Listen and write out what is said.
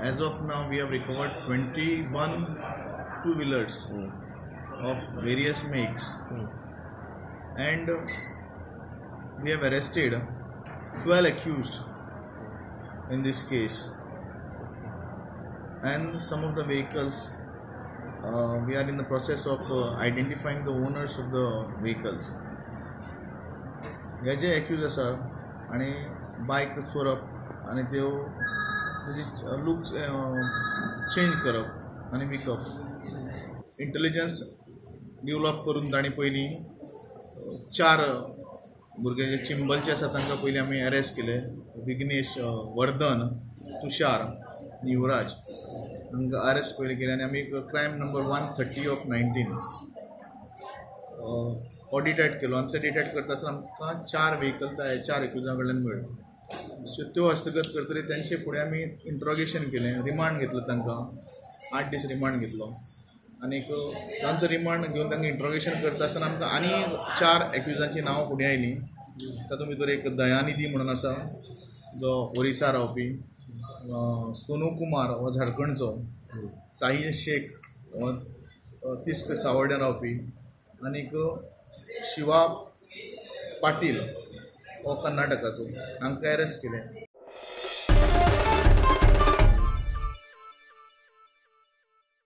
as of now we have recovered 21 two-wheelers of various makes, and we have arrested 12 accused in this case, and some of the vehicles we are in the process of identifying the owners of the vehicles. हे जे accused आसा आणि bike चोरप आणि त्यो look change करप आणि विकप, intelligence develop करून ताणी पयलीं 4 भुरगे जे चिंबलचे आसा तांकां पयलीं आमी अरेस्ट केले. विघ्नेश, वर्धन, तुषार, युवराज हांकां अरेस्ट पयलीं केले आनी आमी क्रायम नंबर 130 ऑफ 19 ऑडिटेट केलो. आनी ते डिटेक्ट करता आसतना आमकां 4 व्हेकल 4 एक्युजां कडल्यान मेळ्ळ्यो. सो त्यो हस्तगत करतरी तेंचे फुडें आमी इंट्रोगेशन केलें, रिमांड घेतलो तांकां, 8 दीस रिमांड घेतलो. आनीक तांचो रिमांड घेवन तांकां इंट्रोगेशन करता आसतना आमकां आनी 4 एक्युजांची नांवां फुडें आयलीं. तातूंत भितर एक दयानिधी म्हणून आसा जो ओरिसा रावपी, सोनू कुमार हो झारखंडचो, साहिल शेख हो तिस्क सावर्ड्यां रावपी, आनीक शिवा पाटील हो कर्नाटकाचो. हांकां अरेस्ट केले.